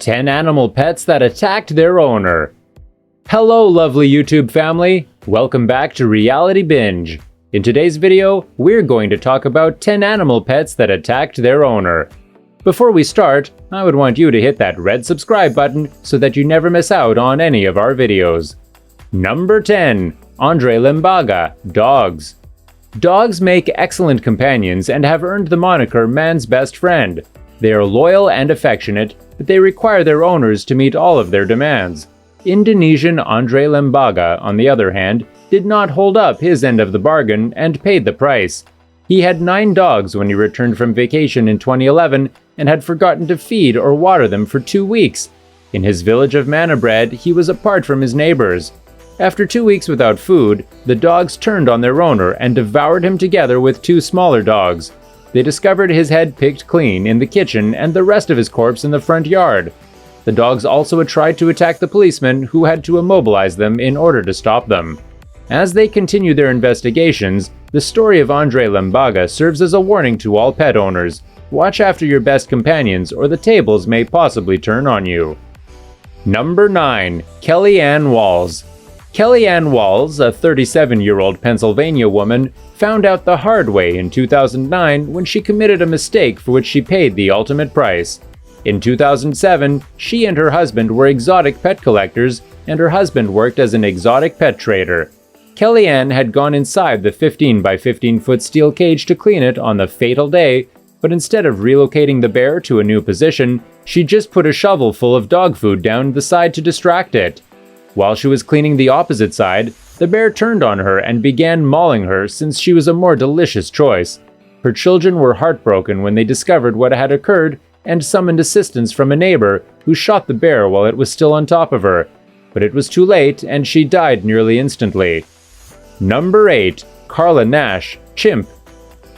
10 animal pets that attacked their owner. Hello lovely YouTube family, welcome back to Reality Binge. In today's video, we're going to talk about 10 animal pets that attacked their owner. Before we start, I would want you to hit that red subscribe button so that you never miss out on any of our videos. Number 10. Andre Lembaga, Dogs. Dogs make excellent companions and have earned the moniker man's best friend. They are loyal and affectionate, but they require their owners to meet all of their demands. Indonesian Andre Lembaga, on the other hand, did not hold up his end of the bargain and paid the price. He had 9 dogs when he returned from vacation in 2011 and had forgotten to feed or water them for 2 weeks. In his village of Manabred, he was apart from his neighbors. After 2 weeks without food, the dogs turned on their owner and devoured him together with 2 smaller dogs. They discovered his head picked clean in the kitchen and the rest of his corpse in the front yard. The dogs also tried to attack the policemen, who had to immobilize them in order to stop them. As they continue their investigations, the story of Andre Lembaga serves as a warning to all pet owners. Watch after your best companions or the tables may possibly turn on you. Number 9. Kellyanne Walls. Kellyanne Walls, a 37-year-old Pennsylvania woman, found out the hard way in 2009 when she committed a mistake for which she paid the ultimate price. In 2007, she and her husband were exotic pet collectors, and her husband worked as an exotic pet trader. Kellyanne had gone inside the 15 by 15-foot steel cage to clean it on the fatal day, but instead of relocating the bear to a new position, she just put a shovel full of dog food down the side to distract it. While she was cleaning the opposite side, the bear turned on her and began mauling her since she was a more delicious choice. Her children were heartbroken when they discovered what had occurred and summoned assistance from a neighbor who shot the bear while it was still on top of her. But it was too late and she died nearly instantly. Number 8. Carla Nash, Chimp.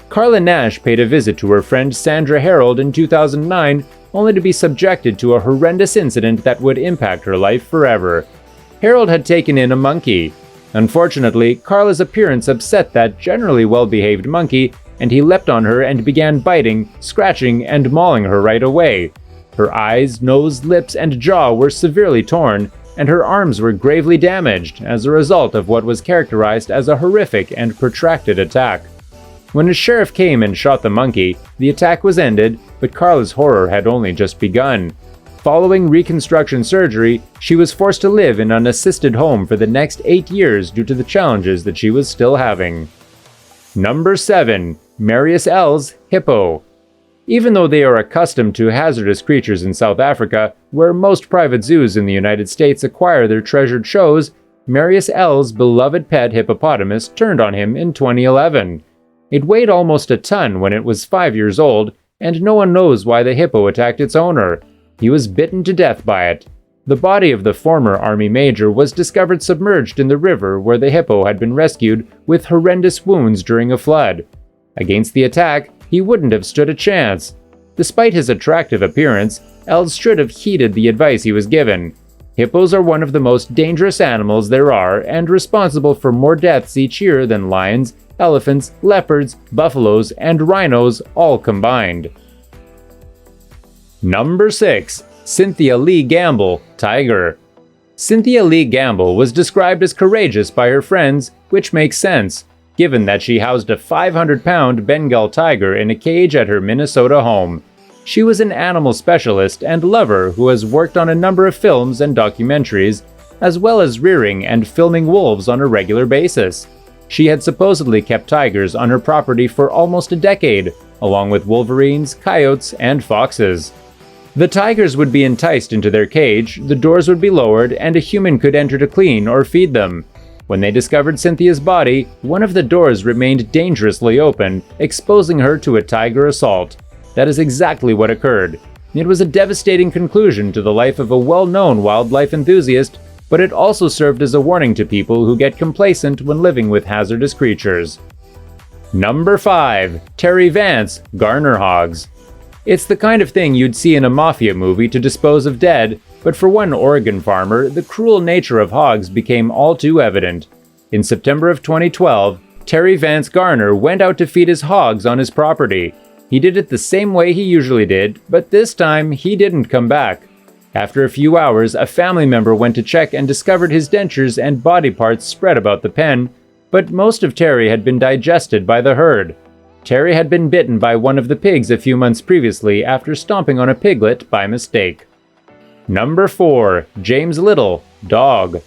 Carla Nash paid a visit to her friend Sandra Harold in 2009, only to be subjected to a horrendous incident that would impact her life forever. Harold had taken in a monkey. Unfortunately, Carla's appearance upset that generally well-behaved monkey, and he leapt on her and began biting, scratching, and mauling her right away. Her eyes, nose, lips, and jaw were severely torn, and her arms were gravely damaged as a result of what was characterized as a horrific and protracted attack. When a sheriff came and shot the monkey, the attack was ended, but Carla's horror had only just begun. Following reconstruction surgery, she was forced to live in an assisted home for the next 8 years due to the challenges that she was still having. Number 7. Marius L's Hippo. Even though they are accustomed to hazardous creatures in South Africa, where most private zoos in the United States acquire their treasured shows, Marius L's beloved pet hippopotamus turned on him in 2011. It weighed almost a ton when it was 5 years old, and no one knows why the hippo attacked its owner. He was bitten to death by it. The body of the former Army major was discovered submerged in the river where the hippo had been rescued with horrendous wounds during a flood. Against the attack, he wouldn't have stood a chance. Despite his attractive appearance, Els should have heeded the advice he was given. Hippos are one of the most dangerous animals there are and responsible for more deaths each year than lions, elephants, leopards, buffaloes, and rhinos all combined. Number 6. Cynthia Lee Gamble, Tiger. Cynthia Lee Gamble was described as courageous by her friends, which makes sense, given that she housed a 500-pound Bengal tiger in a cage at her Minnesota home. She was an animal specialist and lover who has worked on a number of films and documentaries, as well as rearing and filming wolves on a regular basis. She had supposedly kept tigers on her property for almost a decade, along with wolverines, coyotes, and foxes. The tigers would be enticed into their cage, the doors would be lowered, and a human could enter to clean or feed them. When they discovered Cynthia's body, one of the doors remained dangerously open, exposing her to a tiger assault. That is exactly what occurred. It was a devastating conclusion to the life of a well-known wildlife enthusiast, but it also served as a warning to people who get complacent when living with hazardous creatures. Number 5. Terry Vance, Garner Hogs. It's the kind of thing you'd see in a mafia movie to dispose of dead, but for one Oregon farmer, the cruel nature of hogs became all too evident. In September of 2012, Terry Vance Garner went out to feed his hogs on his property. He did it the same way he usually did, but this time he didn't come back. After a few hours, a family member went to check and discovered his dentures and body parts spread about the pen, but most of Terry had been digested by the herd. Terry had been bitten by one of the pigs a few months previously after stomping on a piglet by mistake. Number 4. James Little, dog.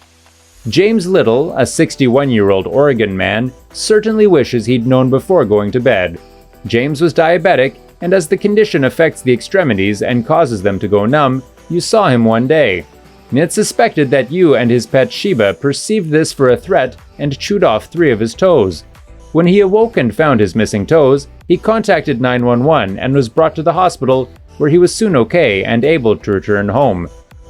James Little, a 61-year-old Oregon man, certainly wishes he'd known before going to bed. James was diabetic, and as the condition affects the extremities and causes them to go numb, you saw him one day. It's suspected that you and his pet Sheba perceived this for a threat and chewed off 3 of his toes. When he awoke and found his missing toes, he contacted 911 and was brought to the hospital, where he was soon okay and able to return home.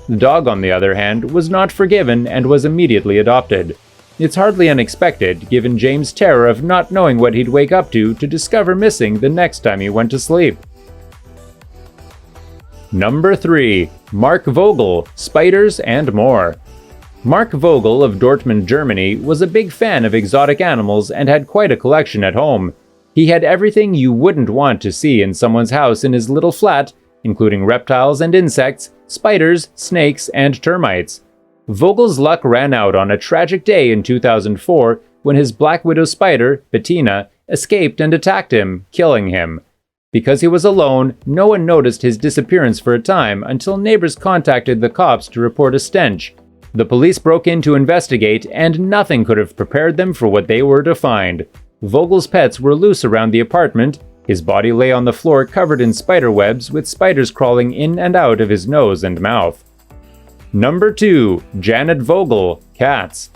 The dog, on the other hand, was not forgiven and was immediately adopted. It's hardly unexpected, given James' terror of not knowing what he'd wake up to discover missing the next time he went to sleep. Number 3. Mark Vogel, Spiders and More. Mark Vogel of Dortmund, Germany, was a big fan of exotic animals and had quite a collection at home. He had everything you wouldn't want to see in someone's house in his little flat, including reptiles and insects, spiders, snakes, and termites. Vogel's luck ran out on a tragic day in 2004 when his black widow spider, Bettina, escaped and attacked him, killing him. Because he was alone, no one noticed his disappearance for a time until neighbors contacted the cops to report a stench. The police broke in to investigate, and nothing could have prepared them for what they were to find. Vogel's pets were loose around the apartment. His body lay on the floor covered in spider webs, with spiders crawling in and out of his nose and mouth. Number 2. Janet Vogel, cats.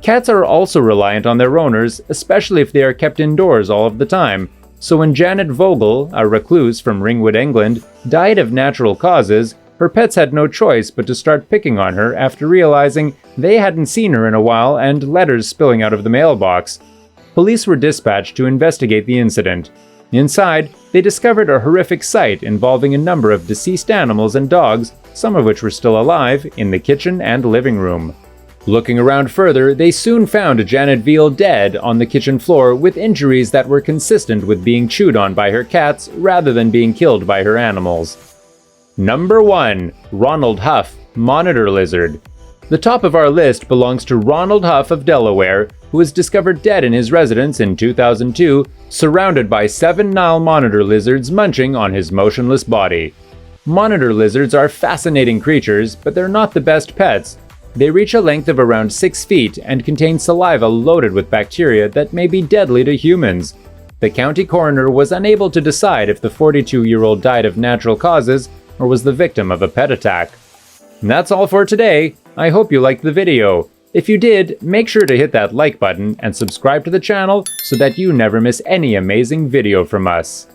Cats are also reliant on their owners, especially if they are kept indoors all of the time. So when Janet Vogel, a recluse from Ringwood, England, died of natural causes, her pets had no choice but to start picking on her after realizing they hadn't seen her in a while and letters spilling out of the mailbox. Police were dispatched to investigate the incident. Inside, they discovered a horrific sight involving a number of deceased animals and dogs, some of which were still alive, in the kitchen and living room. Looking around further, they soon found Janet Veal dead on the kitchen floor with injuries that were consistent with being chewed on by her cats rather than being killed by her animals. Number 1. Ronald Huff, monitor lizard. The top of our list belongs to Ronald Huff of Delaware, who was discovered dead in his residence in 2002, surrounded by 7 Nile monitor lizards munching on his motionless body. Monitor lizards are fascinating creatures, but they're not the best pets. They reach a length of around 6 feet and contain saliva loaded with bacteria that may be deadly to humans. The county coroner was unable to decide if the 42-year-old died of natural causes or was the victim of a pet attack. And that's all for today. I hope you liked the video. If you did, make sure to hit that like button and subscribe to the channel so that you never miss any amazing video from us.